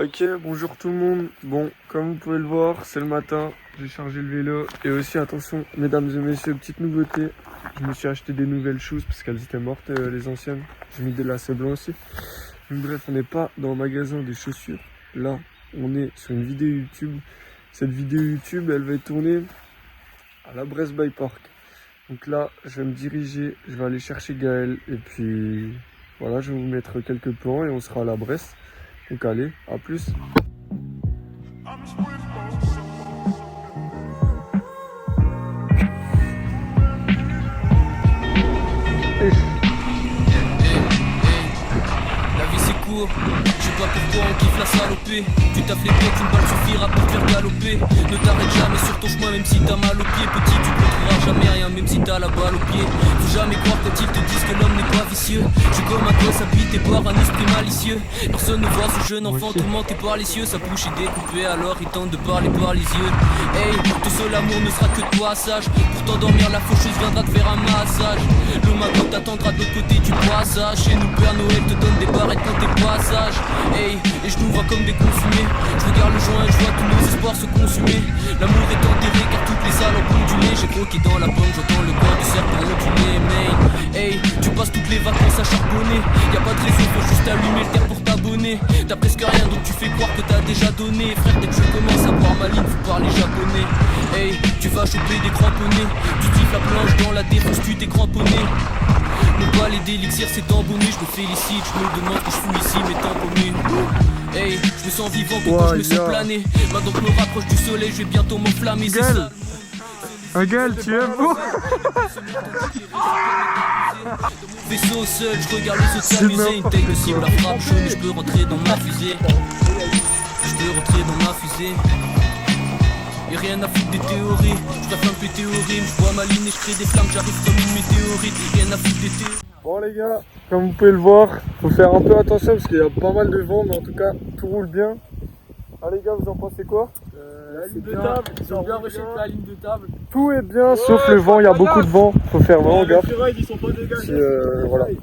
Ok, bonjour tout le monde. Bon, comme vous pouvez le voir, c'est le matin. J'ai chargé le vélo. Et aussi, attention, mesdames et messieurs, petite nouveauté. Je me suis acheté des nouvelles choses parce qu'elles étaient mortes, les anciennes. J'ai mis des lacets blancs aussi. Donc, bref, on n'est pas dans le magasin des chaussures. Là, on est sur une vidéo YouTube. Cette vidéo YouTube, elle va être tournée à la Brest by Park. Donc là, je vais me diriger, je vais aller chercher Gaël. Et puis, voilà, je vais vous mettre quelques plans et on sera à la Brest. Donc allez, à plus. La vie c'est court, je sais pas pourquoi on kiffe la salopée. Tu taffes les pieds, une balle suffira pour te faire galoper. Ne t'arrête jamais sur ton chemin même si t'as mal aux pieds. Petit tu comprendras jamais rien même si t'as la balle au pied. Faut jamais croire quand ils te disent que l'homme n'est pas vicieux. Je suis comme un gosse habité par un esprit malicieux. Personne ne voit ce jeune enfant tourmenté par les cieux. Sa bouche est découpée alors il tente de parler par les yeux. Hey, tout seul l'amour ne sera que de passage. Pour t'endormir la faucheuse viendra te faire un massage. Le matin t'attendra de l'autre côté du passage. Chez nous Père Noël te donne des barrettes quand t'es passage. Hey, et je nous vois comme des consumés. Je regarde le joint et je vois tous nos espoirs se consumer. L'amour est enterré car toutes les salles ont ondulé. J'ai croqué dans la pomme, j'entends le corps du serpent ondulé. Mais hey, tu passes toutes les vacances à charbonner. Y'a pas de raison, faut juste allumer le terre pour t'abonner. T'as presque rien donc tu fais croire que t'as déjà donné. Frère, dès que je commence à boire ma ligne, faut parler japonais. Hey, tu vas choper des cramponnés. Tu tifles la planche dans la défense, tu t'es cramponné. Mon balai d'élixir s'est embauné, je me félicite, je me demande que je fous ici mais tamponné. Hey, je me sens vivant que quand je me sens planer. Maintenant que je me rapproche du soleil, je vais bientôt m'enflammer. C'est ça. Gaël, tu es beau. Vaisseau seul, je regarde les autres s'amuser. Une tête de cible à frappe jaune, je peux rentrer dans ma fusée. Je peux rentrer dans ma fusée. Y'a rien à foutre des théories, je préfère un peu théorie. Je vois ma ligne et je crée des flammes, j'arrive comme une météorite. Rien à foutre des théories. Bon les gars, comme vous pouvez le voir, faut faire un peu attention parce qu'il y a pas mal de vent, mais en tout cas, tout roule bien. Ah les gars, vous en pensez quoi? La ligne de table, ils ont bien rushé la ligne de table. Tout est bien, sauf le vent, il y a beaucoup de vent, faut faire vraiment gaffe. Ils sont pas dégagés. Voilà. Et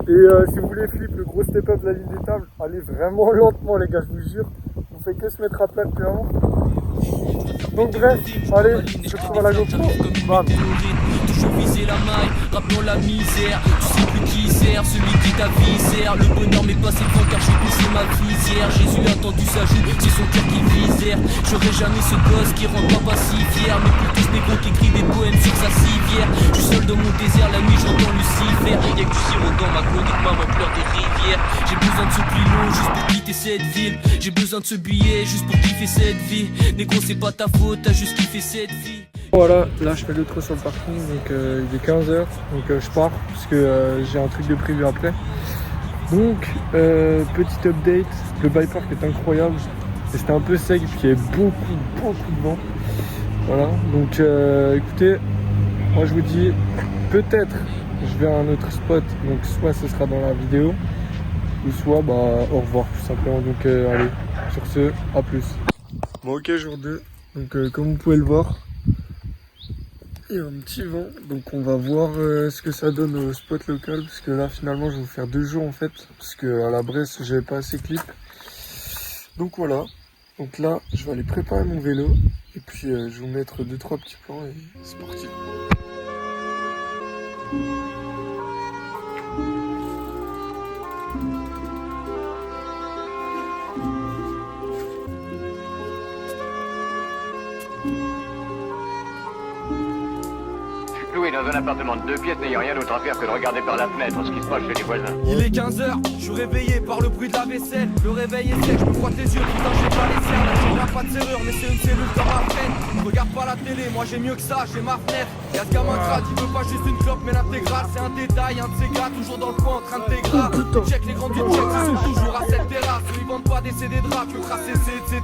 si vous voulez flip le gros step up de la ligne des tables, allez vraiment lentement les gars, je vous jure. On fait que se mettre à plat depuis avant. Donc bref, allez, je trouve à la GoPro. Bam. Toujours viser la maille, rappelons la misère. Tu sais plus qui sert, celui qui t'a visère. Le bonheur m'est passé devant car j'ai poussé ma visière. Jésus a tendu sa joue, c'est son cœur qui visère. J'aurai jamais ce gosse qui rend papa si fier, mais plutôt ce négro qui écrit des poèmes sur sa civière. Je suis seul dans mon désert, la nuit j'entends Lucifer. Y'a que du sirop dans ma chronique, maman pleure des rivières. J'ai besoin de ce pilot juste pour quitter cette ville. J'ai besoin de ce billet juste pour kiffer cette vie. Négro c'est pas ta faute, t'as juste kiffé cette vie. Voilà, là je fais le trou sur le parking, donc il est 15h, donc je pars parce que j'ai un truc de prévu après. Donc, petit update, le bike park est incroyable, et c'était un peu sec, puis il y avait beaucoup de vent. Voilà, donc écoutez, moi je vous dis, peut-être je vais à un autre spot, donc soit ce sera dans la vidéo, ou soit bah au revoir tout simplement, donc allez, sur ce, à plus. Bon ok, jour 2, donc comme vous pouvez le voir, il y a un petit vent, donc on va voir ce que ça donne au spot local, parce que là finalement je vais vous faire 2 jours en fait, parce que à la Bresse j'avais pas assez clip. Donc voilà, donc là je vais aller préparer mon vélo, et puis je vais vous mettre 2-3 petits plans et c'est parti. Dans un appartement de 2 pièces n'ayant rien d'autre à faire que de regarder par la fenêtre ce qui se passe chez les voisins. Il est 15h, je suis réveillé par le bruit de la vaisselle. Le réveil est sec, je me frotte les yeux, putain j'ai pas les cernes. La n'a pas de serrure, mais c'est une cellule dans ma peine. Regarde pas la télé, moi j'ai mieux que ça, j'ai ma fenêtre. Y'a ce gamin crade, il veut pas juste une clope mais l'intégrale. C'est un détail, un de ces gars toujours dans le coin en train de t'égrar. Check les grands du check, ils sont toujours à cette terrasse. Ils vendent pas des CD de rap, que tracé etc.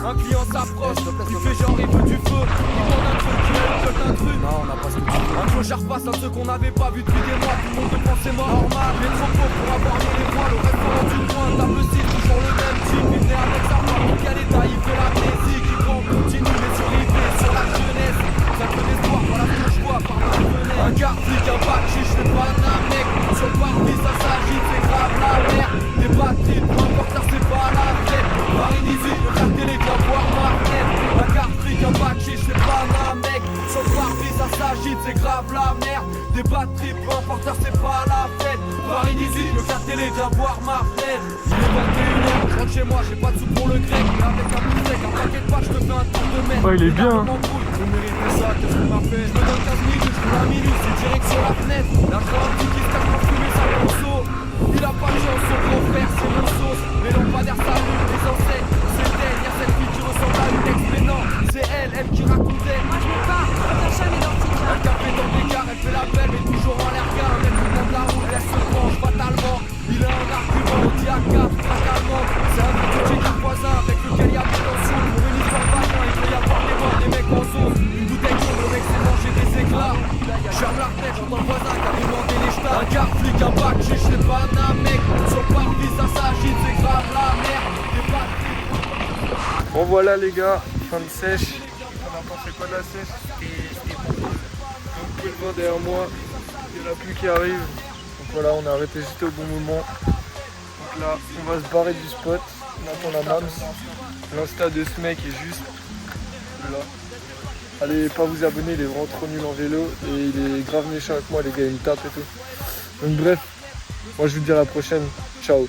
Un client s'approche, il fait genre il veut du feu. Il demande un truc, il veut un truc. Non, on a pas ce que tu veux. Un clochard face à ceux qu'on n'avait pas vu depuis des mois. Tout le monde te pense c'est mort, normal. Mais trop pauvre pour avoir mis les voiles. Au restaurant du coin, table style, toujours le même type. Il venait avec sa femme, donc y'a l'état, il fait la musique. Il prend, continue, mais sur l'idée, sur la jeunesse. Ça peut d'espoir, voilà ce que je vois par ma fenêtre. Un quart flic, un bac, je fais pas un mec. Sur le parvis, ça s'agit, c'est grave la merde. Des batteries, peu importe, ça c'est pas la fête. Paris 18. c'est grave la merde. Des batteries, peu importe, c'est pas la fête. Paris 18, le 4 télé, viens voir ma fenêtre. Il est 21h, je rentre chez moi, j'ai pas de sous pour le grec. Mais avec un peu de steak, un paquet de pâtes, je te fais un tour de mètre. Oh, il est bien. Vous méritez ça, qu'est-ce qu'on m'a fait? Je me donne 15 minutes, je roule à minute, c'est direct sur la fenêtre. Là, je vois un petit qui se cache pour fumer sa conso. Il a pas de chance, son gros frère, c'est mon sauce. Les lampadaires s'allument, les enseignes, c'est elle. Y'a cette fille qui ressemble à une ex, mais non, c'est elle qui racontait. Moi je veux pas, Natacha m'identifie. Un café dans des gares, elle fait la belle, mais toujours en l'air gare. Elle tout le monde la route, elle se penche fatalement. Il a un argument, on dit à 4, fatalement. C'est un petit car voisin avec lequel il y a des tensions. Pour une histoire vagin, il peut y avoir des morts, des mecs en zone. Une bouteille d'eau, le mec s'est mangé des éclats. Je ferme la fenêtre, j'entends le voisin qui a demandé les jetats. Un car flic, un bac, je sais pas un mec. Sur le parvis, ça s'agite, c'est grave la merde. Des batteries. Bon voilà les gars, fin de sèche. On a pensé quoi de la sèche? Donc le vent derrière moi, il y a la pluie qui arrive. Donc voilà, on a arrêté juste au bon moment. Donc là, on va se barrer du spot. On attend la Mams. L'insta de ce mec est juste là. Allez pas vous abonner, il est vraiment trop nul en vélo. Et il est grave méchant avec moi les gars, il me tape et tout. Donc bref, moi je vous dis à la prochaine. Ciao.